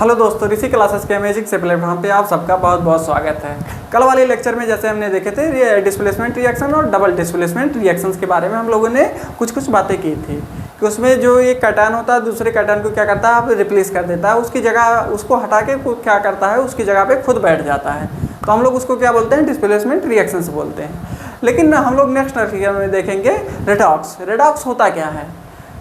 Hello दोस्तों, ऋषि classes के amazing से प्लेटफॉर्म पे आप सबका बहुत बहुत स्वागत है। कल वाले लेक्चर में जैसे हमने देखे थे डिस्प्लेसमेंट रिएक्शन और डबल डिस्प्लेसमेंट रिएक्शंस के बारे में हम लोगों ने कुछ बातें की थी कि उसमें जो एक कैटायन होता है दूसरे कैटायन को क्या करता है, आप रिप्लेस कर देता है, उसकी जगह उसको हटा के क्या करता है, उसकी जगह पे खुद बैठ जाता है। तो हम लोग उसको क्या बोलते हैं, डिस्प्लेसमेंट रिएक्शंस बोलते हैं। लेकिन हम लोग नेक्स्ट लेक्चर में देखेंगे रेडॉक्स। रेडॉक्स होता क्या है?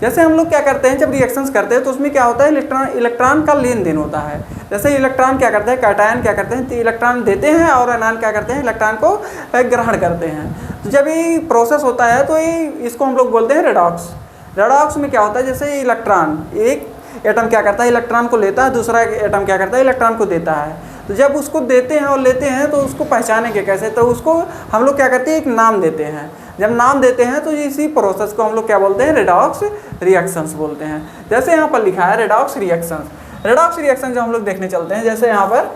जैसे हम लोग क्या करते हैं, जब रिएक्शंस करते हैं तो उसमें क्या होता है, इलेक्ट्रॉन का लेन देन होता है। जैसे इलेक्ट्रॉन क्या करते हैं, कैटायन क्या करते हैं, तो इलेक्ट्रॉन देते हैं और एनायन क्या करते हैं, इलेक्ट्रॉन को ग्रहण करते हैं। तो जब ये प्रोसेस होता है तो ये इसको हम लोग बोलते हैं रेडॉक्स। रेडॉक्स में क्या होता है, जैसे इलेक्ट्रॉन, एक एटम क्या करता है, इलेक्ट्रॉन को लेता है, दूसरा एटम क्या करता है, इलेक्ट्रॉन को देता है। तो जब उसको देते हैं और लेते हैं तो उसको पहचानेंगे कैसे, तो उसको हम लोग क्या करते हैं, एक नाम देते हैं। जब नाम देते हैं तो इसी प्रोसेस को हम लोग क्या बोलते हैं, रेडॉक्स रिएक्शंस बोलते हैं। जैसे यहाँ पर लिखा है रेडॉक्स रिएक्शंस। रेडॉक्स रिएक्शन जो हम लोग देखने चलते हैं, जैसे यहाँ पर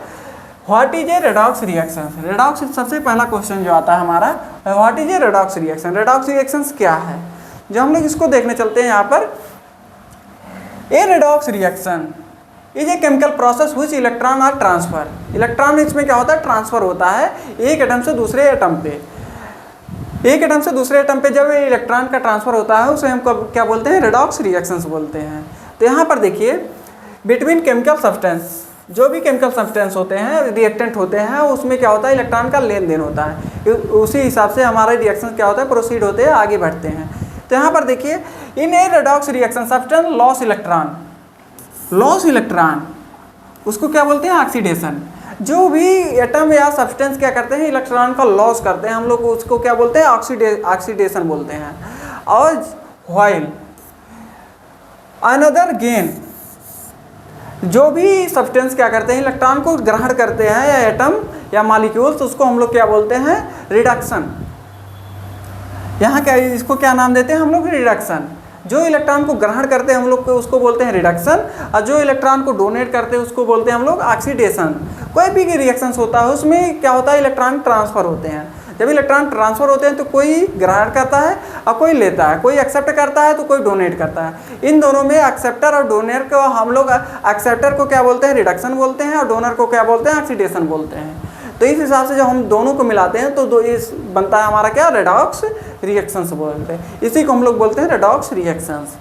what is a redox reaction. Redox सबसे पहला क्वेश्चन जो आता है हमारा, what is a redox reaction. Redox reactions क्या है, जो हम लोग इसको देखने चलते हैं यहाँ पर। A redox reaction is a chemical process which electron are transfer. Electron इसमें क्या होता है, ट्रांसफर होता है एक एटम से दूसरे एटम पे। एक एटम से दूसरे एटम पे जब इलेक्ट्रॉन का ट्रांसफर होता है उसे हम क्या बोलते हैं, रेडॉक्स रिएक्शंस बोलते हैं। तो यहाँ पर देखिए, बिटवीन केमिकल सब्सटेंस, जो भी केमिकल सब्सटेंस होते हैं, रिएक्टेंट होते हैं, उसमें क्या होता है, इलेक्ट्रॉन का लेन देन होता है। उसी हिसाब से हमारे रिएक्शन क्या होता है, प्रोसीड होते हैं, आगे बढ़ते हैं। तो यहाँ पर देखिए, in a redox reaction substance loss electron. Loss electron उसको क्या बोलते हैं, ऑक्सीडेशन। जो भी एटम या सब्सटेंस क्या करते हैं, इलेक्ट्रॉन का लॉस करते हैं, हम लोग उसको क्या बोलते हैं, ऑक्सीडेशन बोलते हैं। और व्हाइल अनदर गेन, जो भी सब्सटेंस क्या करते हैं, इलेक्ट्रॉन को ग्रहण करते हैं या एटम या मॉलिक्यूल्स, उसको हम लोग क्या बोलते हैं, रिडक्शन। यहाँ क्या, इसको क्या नाम देते हैं हम लोग, रिडक्शन। जो इलेक्ट्रॉन को ग्रहण करते हैं हम लोग उसको बोलते हैं रिडक्शन, और जो इलेक्ट्रॉन को डोनेट करते हैं उसको बोलते हैं हम लोग ऑक्सीडेशन। कोई भी रिएक्शंस होता है उसमें क्या होता है, इलेक्ट्रॉन ट्रांसफर होते हैं। जब इलेक्ट्रॉन ट्रांसफर होते हैं तो कोई ग्रहण करता है और कोई लेता है, कोई एक्सेप्ट करता है तो कोई डोनेट करता है। इन दोनों में एक्सेप्टर और डोनर को हम लोग, एक्सेप्टर को क्या बोलते हैं, रिडक्शन बोलते हैं, और डोनर को क्या बोलते हैं, ऑक्सीडेशन बोलते हैं। तो इस हिसाब से जब हम दोनों को मिलाते हैं तो इस बनता है हमारा क्या, रेडॉक्स रिएक्शंस बोलते हैं। इसी को हम लोग बोलते हैं redox reactions.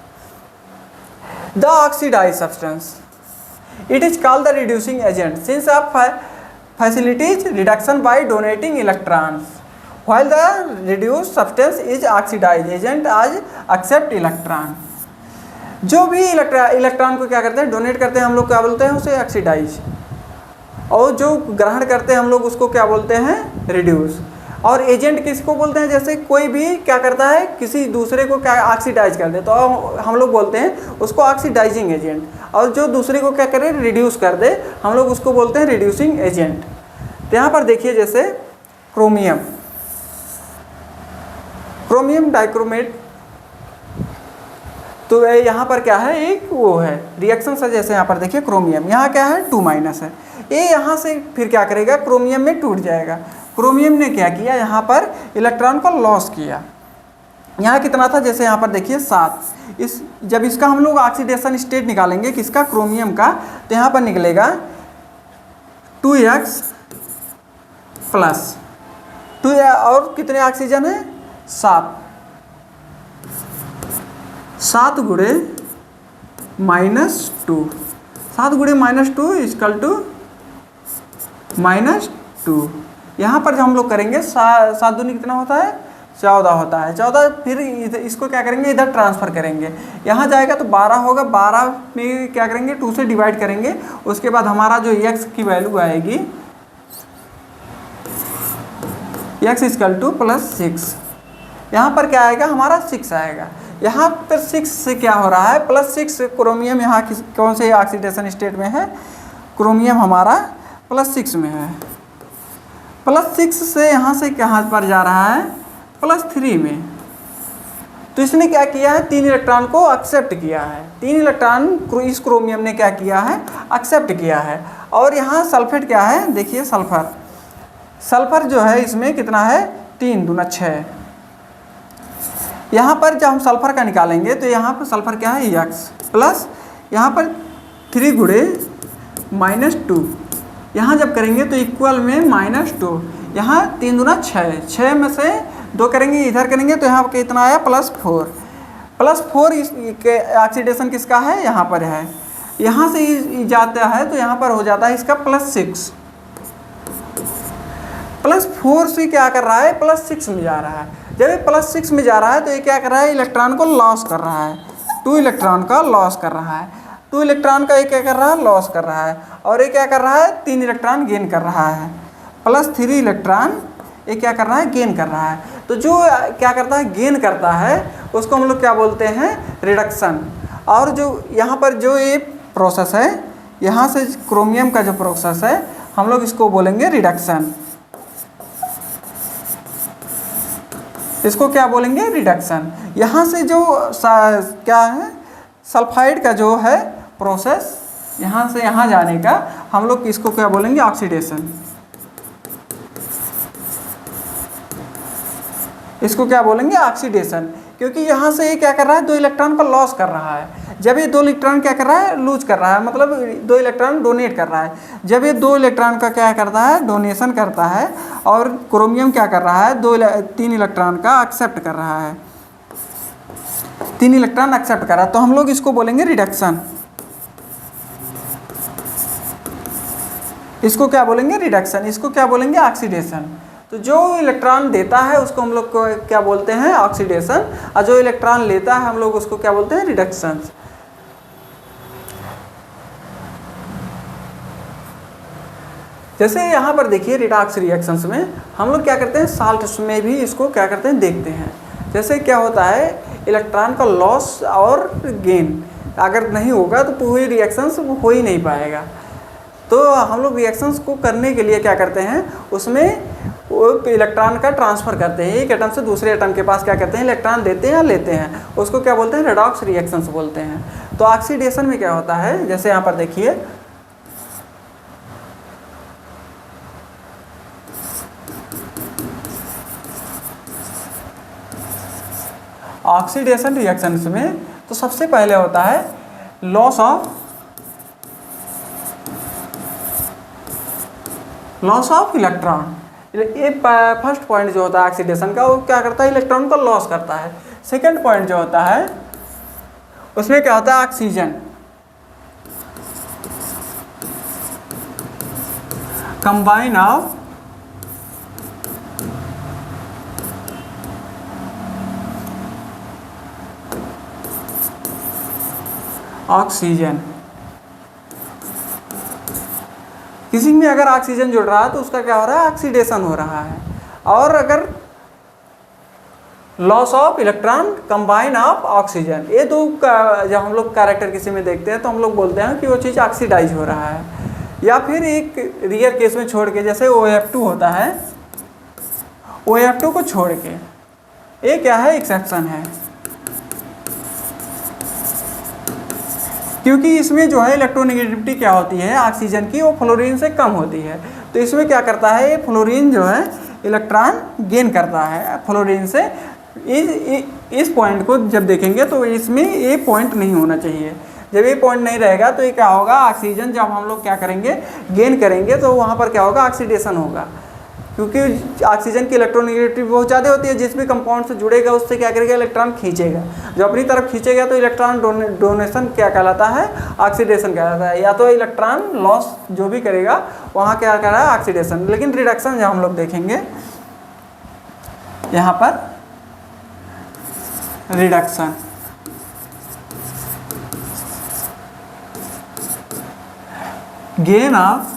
The oxidised substance it is called the reducing agent since of facilitates reduction by donating electrons while the reduced substance is oxidised agent as accept electron. जो भी इलेक्ट्रॉन को क्या करते हैं, डोनेट करते हैं, हम लोग क्या बोलते हैं, उसे ऑक्सीडाइज। और जो ग्रहण करते हैं हम लोग उसको क्या बोलते हैं, रिड्यूस। और एजेंट किसको बोलते हैं, जैसे कोई भी क्या करता है, किसी दूसरे को क्या ऑक्सीडाइज कर दे तो हम लोग बोलते हैं उसको ऑक्सीडाइजिंग एजेंट। और जो दूसरे को क्या करे, रिड्यूस कर दे, हम लोग उसको बोलते हैं रिड्यूसिंग एजेंट। तो यहाँ पर देखिए, जैसे क्रोमियम, क्रोमियम डाइक्रोमेट, तो यहाँ पर क्या है, एक वो है रिएक्शन है। जैसे यहाँ पर देखिए क्रोमियम, यहाँ क्या है, 2- है, ये यहाँ से फिर क्या करेगा, क्रोमियम में टूट जाएगा। क्रोमियम ने क्या किया, यहाँ पर इलेक्ट्रॉन को लॉस किया। यहाँ कितना था, जैसे यहाँ पर देखिए 7। जब इसका हम लोग ऑक्सीडेशन स्टेट निकालेंगे किसका, क्रोमियम का, तो यहाँ पर निकलेगा 2x प्लस 2 और कितने ऑक्सीजन है, 7। 7 गुणे -2, 7 गुणे -2 इक्वल टू -2। यहाँ पर जो हम लोग करेंगे 7 दूनी कितना होता है, 14 होता है। 14 फिर इसको क्या करेंगे, इधर ट्रांसफ़र करेंगे, यहाँ जाएगा तो 12 होगा। 12 में क्या करेंगे, 2 से डिवाइड करेंगे। उसके बाद हमारा जो x की वैल्यू आएगी, x इक्वल टू +6। यहाँ पर क्या आएगा, हमारा 6 आएगा। यहाँ पर 6 से क्या हो रहा है, +6। क्रोमियम यहाँ कौन से ऑक्सीडेशन स्टेट में है, क्रोमियम हमारा +6 में है। +6 से यहाँ से कहाँ पर जा रहा है, +3 में। तो इसने क्या किया है, 3 इलेक्ट्रॉन को एक्सेप्ट किया है। 3 इलेक्ट्रॉन इस क्रोमियम ने क्या किया है, एक्सेप्ट किया है। और यहाँ सल्फेट क्या है, देखिए सल्फर, सल्फर जो है इसमें कितना है, 3 दूना 6। यहाँ पर जब हम सल्फर का निकालेंगे तो यहाँ पर सल्फर क्या है, x प्लस यहाँ पर 3 गुणे -2, यहाँ जब करेंगे तो इक्वल में -2, यहाँ 3 दूना 6, 6 में से 2 करेंगे, इधर करेंगे तो यहाँ पर कितना आया +4, +4 इस ऑक्सीडेशन किसका है, यहाँ पर है, यहाँ से जाता है तो यहाँ पर हो जाता है इसका +6, +4 से क्या कर रहा है, +6 में जा रहा है। जब ये +6 में जा रहा है तो ये क्या कर रहा है, इलेक्ट्रॉन को लॉस कर रहा है, 2 इलेक्ट्रॉन का लॉस कर रहा है, 2 इलेक्ट्रॉन का ये क्या कर रहा है, लॉस कर रहा है, और ये क्या कर रहा है, 3 इलेक्ट्रॉन गेन कर रहा है, +3 इलेक्ट्रॉन ये क्या कर रहा है, गेन कर रहा है। तो जो क्या करता है, गेन करता है, उसको हम लोग क्या बोलते हैं, रिडक्शन। और जो यहाँ पर जो ये प्रोसेस है, यहाँ से क्रोमियम का जो प्रोसेस है, हम लोग इसको बोलेंगे रिडक्शन, इसको क्या बोलेंगे, रिडक्शन। यहाँ से जो क्या है, सल्फाइड का जो है प्रोसेस, यहाँ से यहाँ जाने का, हम लोग इसको क्या बोलेंगे, ऑक्सीडेशन, इसको क्या बोलेंगे, ऑक्सीडेशन। क्योंकि यहाँ से ये क्या कर रहा है, 2 इलेक्ट्रॉन का लॉस कर रहा है। जब ये 2 इलेक्ट्रॉन क्या कर रहा है, लूज कर रहा है, मतलब 2 इलेक्ट्रॉन डोनेट कर रहा है। जब ये 2 इलेक्ट्रॉन का क्या करता है, डोनेशन करता है, और क्रोमियम क्या कर रहा है, 3 इलेक्ट्रॉन का एक्सेप्ट कर रहा है, 3 इलेक्ट्रॉन एक्सेप्ट कर रहा है, तो हम लोग इसको बोलेंगे रिडक्शन, इसको क्या बोलेंगे, रिडक्शन, इसको क्या बोलेंगे, ऑक्सीडेशन। तो जो इलेक्ट्रॉन देता है उसको हम लोग को क्या बोलते हैं, ऑक्सीडेशन, और जो इलेक्ट्रॉन लेता है हम लोग उसको क्या बोलते हैं, रिडक्शन। जैसे यहाँ पर देखिए रिडॉक्स रिएक्शंस में हम लोग क्या करते हैं, साल्ट में भी इसको क्या करते हैं, देखते हैं। जैसे क्या होता है, इलेक्ट्रॉन का लॉस और गेन अगर नहीं होगा तो पूरी रिएक्शंस हो ही नहीं पाएगा। तो हम लोग रिएक्शंस को करने के लिए क्या करते हैं, उसमें वो इलेक्ट्रॉन का ट्रांसफ़र करते हैं, एक एटम से दूसरे एटम के पास क्या करते हैं, इलेक्ट्रॉन देते हैं या लेते हैं, उसको क्या बोलते हैं, रेडॉक्स रिएक्शंस बोलते हैं। तो ऑक्सीडेशन में क्या होता है, जैसे यहाँ पर देखिए, ऑक्सीडेशन रिएक्शंस में तो सबसे पहले होता है लॉस ऑफ इलेक्ट्रॉन। ये फर्स्ट पॉइंट जो होता है ऑक्सीडेशन का, वो क्या करता है, इलेक्ट्रॉन को लॉस करता है। सेकंड पॉइंट जो होता है उसमें क्या होता है, ऑक्सीजन, कंबाइन ऑफ ऑक्सीजन। किसी में अगर ऑक्सीजन जुड़ रहा है तो उसका क्या हो रहा है, ऑक्सीडेशन हो रहा है। और अगर loss of electron, combine of oxygen, ये दो जब हम लोग कैरेक्टर किसी में देखते हैं तो हम लोग बोलते हैं कि वो चीज़ ऑक्सीडाइज हो रहा है। या फिर एक रियर केस में छोड़ के, जैसे OF2 होता है, OF2 को छोड़ के, ये क्या है, एक्सेप्शन है, क्योंकि इसमें जो है इलेक्ट्रोनेगेटिविटी क्या होती है ऑक्सीजन की, वो फ्लोरीन से कम होती है। तो इसमें क्या करता है, ये फ्लोरीन जो है इलेक्ट्रॉन गेन करता है फ्लोरीन से। इस पॉइंट को जब देखेंगे तो इसमें ये पॉइंट नहीं होना चाहिए। जब ये पॉइंट नहीं रहेगा तो ये क्या होगा, ऑक्सीजन जब हम लोग क्या करेंगे, गेन करेंगे, तो वहाँ पर क्या होगा, ऑक्सीडेशन होगा। क्योंकि ऑक्सीजन की इलेक्ट्रोनेगेटिविटी बहुत ज़्यादा होती है, जिस भी कंपाउंड से जुड़ेगा उससे क्या करेगा, इलेक्ट्रॉन खींचेगा। जो अपनी तरफ खींचेगा तो इलेक्ट्रॉन डोनेशन क्या कहलाता है, ऑक्सीडेशन कहलाता है। या तो इलेक्ट्रॉन लॉस जो भी करेगा वहाँ क्या कर रहा है, ऑक्सीडेशन। लेकिन रिडक्शन जब हम लोग देखेंगे, यहाँ पर reduction, gain of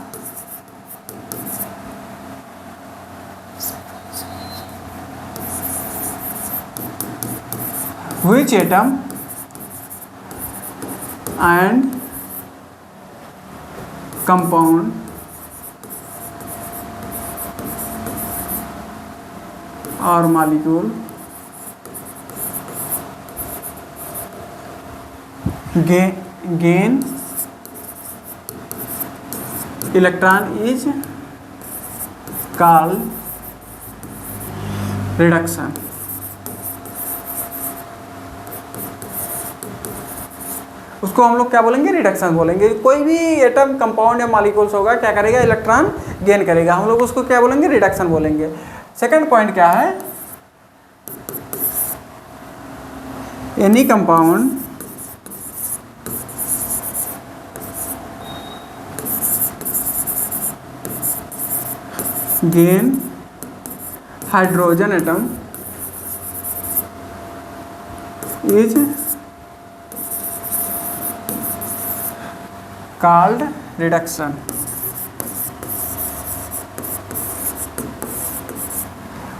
which atom and compound or molecule gain electron is called reduction। उसको हम लोग क्या बोलेंगे, रिडक्शन बोलेंगे। कोई भी एटम, कंपाउंड या मॉलिक्यूल्स होगा क्या करेगा, इलेक्ट्रॉन गेन करेगा, हम लोग उसको क्या बोलेंगे, रिडक्शन बोलेंगे। सेकंड पॉइंट क्या है, any compound gain hydrogen atom is called reduction.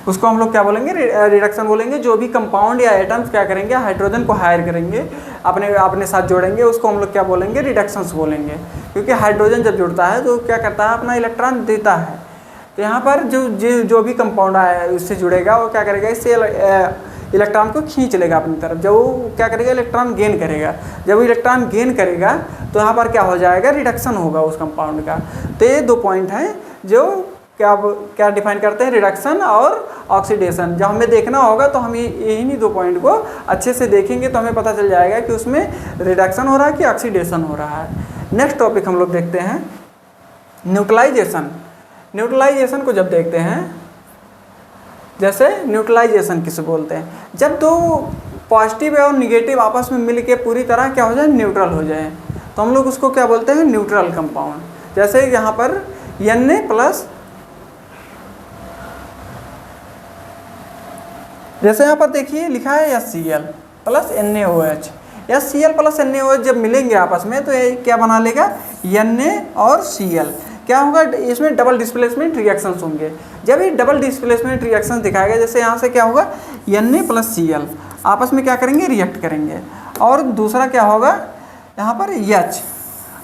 उसको हम लोग क्या बोलेंगे, रिडक्शन बोलेंगे। जो भी कंपाउंड या एटम्स क्या करेंगे, हाइड्रोजन को हायर करेंगे, अपने अपने साथ जोड़ेंगे, उसको हम लोग क्या बोलेंगे, रिडक्शंस बोलेंगे। क्योंकि हाइड्रोजन जब जुड़ता है तो क्या करता है, अपना इलेक्ट्रॉन देता है। तो यहाँ पर जो भी कंपाउंड है उससे जुड़ेगा वो क्या करेगा, इससे इलेक्ट्रॉन को खींच लेगा अपनी तरफ। जब वो क्या करेगा, इलेक्ट्रॉन गेन करेगा। जब वो इलेक्ट्रॉन गेन करेगा तो यहाँ पर क्या हो जाएगा, रिडक्शन होगा उस कंपाउंड का। तो ये दो पॉइंट हैं जो क्या डिफाइन करते हैं, रिडक्शन और ऑक्सीडेशन। जब हमें देखना होगा तो हम यही दो पॉइंट को अच्छे से देखेंगे तो हमें पता चल जाएगा कि उसमें रिडक्शन हो रहा है कि ऑक्सीडेशन हो रहा है। नेक्स्ट टॉपिक हम लोग देखते हैं न्यूट्रलाइजेशन। न्यूट्रलाइजेशन को जब देखते हैं, जैसे न्यूट्रलाइजेशन किसे बोलते हैं, जब दो पॉजिटिव और निगेटिव आपस में मिल के पूरी तरह क्या हो जाए, न्यूट्रल हो जाए, तो हम लोग उसको क्या बोलते हैं, न्यूट्रल कंपाउंड। जैसे यहाँ पर Na+, जैसे यहाँ पर देखिए लिखा है HCl plus NaOH। HCl plus NaOH जब मिलेंगे आपस में तो ये क्या बना लेगा, Na और Cl। क्या होगा, इसमें डबल डिस्प्लेसमेंट रिएक्शंस होंगे। जब ये डबल डिस्प्लेसमेंट रिएक्शंस दिखाएगा, जैसे यहाँ से क्या होगा, Na प्लस Cl आपस में क्या करेंगे, रिएक्ट करेंगे। और दूसरा क्या होगा, यहाँ पर H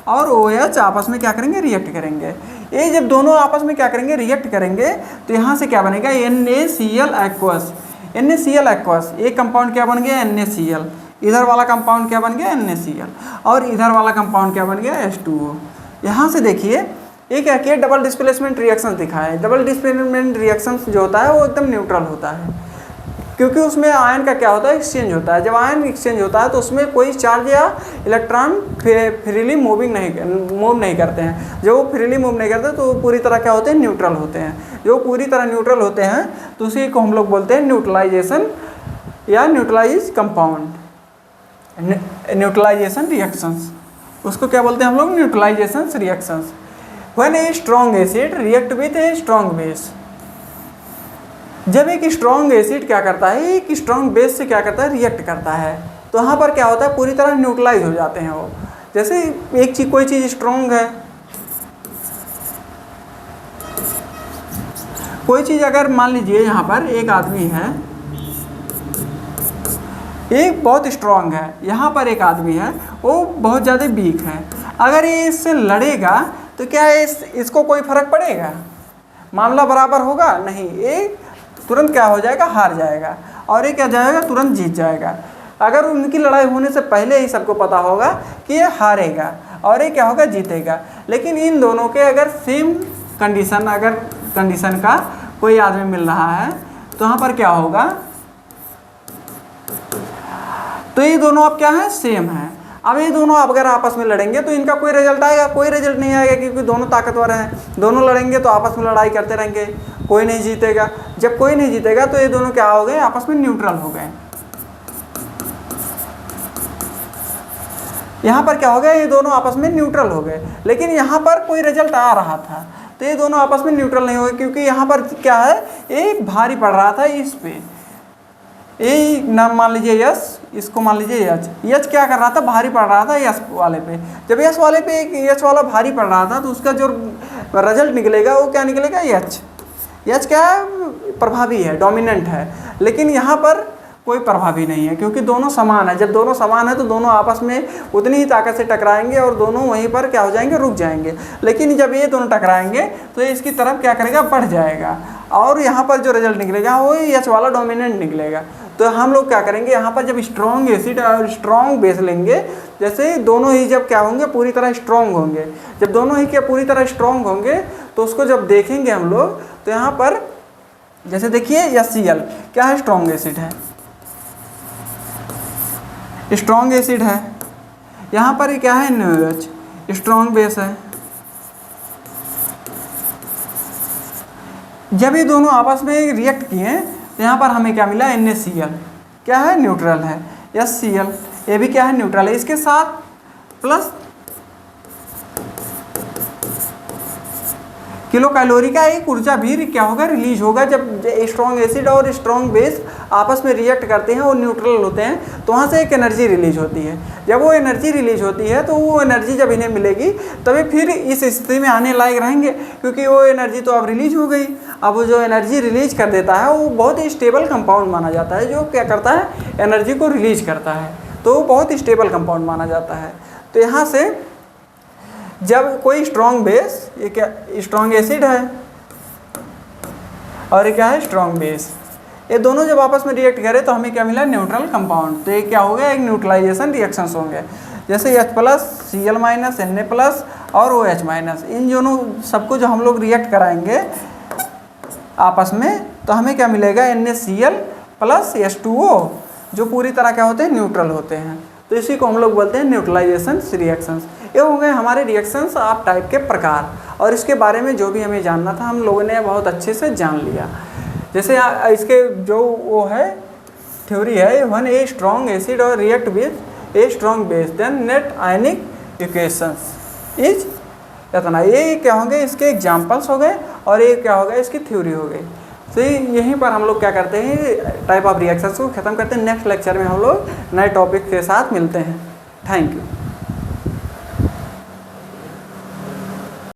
और OH आपस में क्या करेंगे, रिएक्ट करेंगे। ये जब दोनों आपस में क्या करेंगे, रिएक्ट करेंगे, तो यहाँ से क्या बनेगा, NaCl एक्वस। NaCl एक्वस, एक कंपाउंड क्या बन गया, NaCl। इधर वाला कंपाउंड क्या बन गया, NaCl। और इधर वाला कंपाउंड क्या बन गया, H2O। यहाँ से देखिए ये क्या किया, डबल डिस्प्लेसमेंट रिएक्शंस दिखाए। डबल डिस्प्लेसमेंट रिएक्शंस जो होता है वो एकदम न्यूट्रल होता है, क्योंकि उसमें आयन का क्या होता है, एक्सचेंज होता है। जब आयन एक्सचेंज होता है तो उसमें कोई चार्ज या इलेक्ट्रॉन फ्रीली मूव नहीं करते हैं। जब वो फ्रीली मूव नहीं करते तो पूरी तरह क्या होते हैं, न्यूट्रल होते हैं। जो पूरी तरह न्यूट्रल होते हैं तो उसी को हम लोग बोलते हैं न्यूट्रलाइजेशन या न्यूट्रलाइज कंपाउंड, न्यूट्रलाइजेशन रिएक्शंस। उसको क्या बोलते हैं हम लोग, neutralisation reactions. When a strong acid react with a strong base, जब एक स्ट्रॉन्ग एसिड क्या करता है, एक स्ट्रॉन्ग बेस से क्या करता है, रिएक्ट करता है, तो यहाँ पर क्या होता है, पूरी तरह न्यूट्रलाइज हो जाते हैं वो। जैसे एक चीज, कोई चीज़ स्ट्रॉन्ग है, कोई चीज़ अगर मान लीजिए यहाँ पर एक आदमी है, एक बहुत स्ट्रॉन्ग है, यहाँ पर एक आदमी है वो बहुत ज़्यादा वीक है। अगर ये इससे लड़ेगा तो क्या इसको कोई फर्क पड़ेगा, मामला बराबर होगा, नहीं। ये तुरंत क्या हो जाएगा, हार जाएगा, और ये क्या जाएगा, तुरंत जीत जाएगा। अगर उनकी लड़ाई होने से पहले ही सबको पता होगा कि ये हारेगा और ये क्या होगा, जीतेगा। लेकिन इन दोनों के अगर सेम कंडीशन, अगर कंडीशन का कोई आदमी मिल रहा है तो यहाँ पर क्या होगा, तो ये दोनों अब क्या है, सेम है। अब ये दोनों अगर आपस में लड़ेंगे तो इनका कोई रिजल्ट आएगा, कोई रिजल्ट नहीं आएगा, क्योंकि दोनों ताकतवर हैं। दोनों लड़ेंगे तो आपस में लड़ाई करते रहेंगे, कोई नहीं जीतेगा। जब कोई नहीं जीतेगा तो ये दोनों क्या हो गए, आपस में न्यूट्रल हो गए। यहाँ पर क्या हो गया, ये दोनों आपस में न्यूट्रल हो गए। लेकिन यहाँ पर कोई रिजल्ट आ रहा था तो ये दोनों आपस में न्यूट्रल नहीं हो गए, क्योंकि यहाँ पर क्या है, ये भारी पड़ रहा था इस पे। ये नाम मान लीजिए यस, इसको मान लीजिए यच। यच क्या कर रहा था, भारी पड़ रहा था यस वाले पे। जब यस वाले पे यच वाला भारी पड़ रहा था तो उसका जो रिजल्ट निकलेगा वो क्या निकलेगा, यच। यच क्या है, प्रभावी है, डोमिनेंट है। लेकिन यहाँ पर कोई प्रभावी नहीं है, क्योंकि दोनों समान है। जब दोनों समान है तो दोनों आपस में उतनी ही ताकत से टकराएंगे और दोनों वहीं पर क्या हो जाएंगे, रुक जाएंगे। लेकिन जब ये दोनों टकराएंगे तो ये इसकी तरफ क्या करेगा, बढ़ जाएगा, और यहाँ पर जो रिजल्ट निकलेगा वो यच वाला डोमिनेंट निकलेगा। तो हम लोग क्या करेंगे, यहाँ पर जब स्ट्रॉन्ग एसिड और स्ट्रॉन्ग बेस लेंगे, जैसे दोनों ही जब क्या होंगे, पूरी तरह स्ट्रॉन्ग होंगे। जब दोनों ही क्या पूरी तरह स्ट्रॉन्ग होंगे तो उसको जब देखेंगे हम लोग, तो यहाँ पर जैसे देखिए HCl क्या है, स्ट्रॉन्ग एसिड है, स्ट्रॉन्ग एसिड है। यहाँ पर ये क्या है, NaOH, स्ट्रॉन्ग बेस है। जब ये दोनों आपस में रिएक्ट किए तो यहाँ पर हमें क्या मिला, NaCl, क्या है, न्यूट्रल है। HCl, ये भी क्या है, न्यूट्रल है। इसके साथ प्लस किलो कैलोरी का एक ऊर्जा भी क्या होगा, रिलीज होगा। जब स्ट्रॉन्ग एसिड और स्ट्रॉन्ग बेस आपस में रिएक्ट करते हैं और न्यूट्रल होते हैं तो वहाँ से एक एनर्जी रिलीज होती है। जब वो एनर्जी रिलीज होती है तो वो एनर्जी जब इन्हें मिलेगी तभी फिर इस स्थिति में आने लायक रहेंगे, क्योंकि वो एनर्जी तो अब रिलीज हो गई। अब वो जो एनर्जी रिलीज कर देता है वो बहुत ही स्टेबल कंपाउंड माना जाता है, जो क्या करता है, एनर्जी को रिलीज करता है, तो वो बहुत ही स्टेबल कंपाउंड माना जाता है। तो यहाँ से जब कोई स्ट्रॉन्ग बेस, ये क्या स्ट्रॉन्ग एसिड है और ये क्या है, स्ट्रॉन्ग बेस, ये दोनों जब आपस में रिएक्ट करें तो हमें क्या मिला, न्यूट्रल कंपाउंड। तो ये क्या हो गया, एक न्यूट्रलाइजेशन रिएक्शंस होंगे, जैसे H+, Cl-, Na+ और OH-। इन दोनों सबको जो हम लोग रिएक्ट कराएंगे आपस में तो हमें क्या मिलेगा, NaCl + H2O, जो पूरी तरह क्या होते हैं, न्यूट्रल होते हैं। तो इसी को हम लोग बोलते हैं न्यूट्रलाइजेशन रिएक्शंस। ये हो गए हमारे रिएक्शंस आप टाइप के प्रकार, और इसके बारे में जो भी हमें जानना था हम लोगों ने बहुत अच्छे से जान लिया। जैसे इसके जो वो है थ्योरी है, 1 स्ट्रॉन्ग एसिड और react with a strong base then net ionic equations is, इतना ये क्या होंगे, इसके एग्जाम्पल्स हो गए और ये क्या होगा, इसकी थ्योरी हो गई। तो यहीं पर हम लोग क्या करते हैं, टाइप ऑफ रिएक्शंस को ख़त्म करते हैं। नेक्स्ट लेक्चर में हम लोग नए टॉपिक के साथ मिलते हैं। Thank you.